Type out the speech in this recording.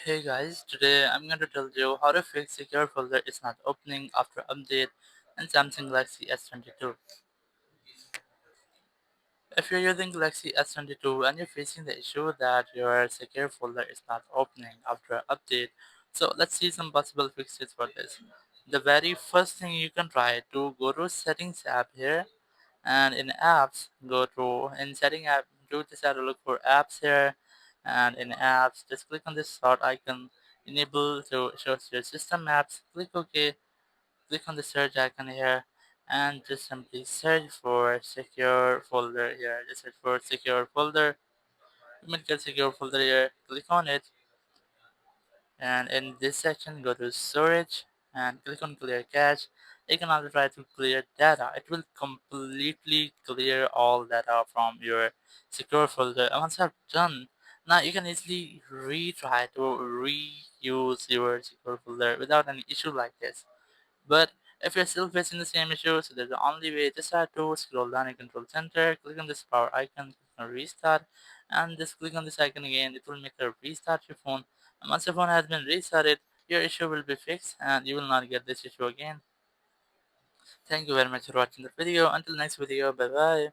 Hey guys, today I'm going to tell you how to fix secure folder is not opening after update in Samsung Galaxy S22. If you're using Galaxy S22 and you're facing the issue that your secure folder is not opening after update, so let's see some possible fixes for this. The very first thing you can try to go to settings app here, and in apps go to in setting app, do just have to look for apps here, and in apps just click on this sort icon, enable to show your system apps, click OK, click on the search icon here, and just simply search for secure folder here. Just search for secure folder. You might get secure folder here, click on it, and in this section go to storage and click on clear cache. You can also try to clear data. It will completely clear all data from your secure folder, and once I've done, now you can easily retry to reuse your secure folder without any issue like this. But if you're still facing the same issue, so there's the only way, just have to scroll down in control center, click on this power icon, click on restart, and just click on this icon again. It will make a restart your phone, and once your phone has been restarted, your issue will be fixed and you will not get this issue again. Thank you very much for watching the video. Until next video, bye bye.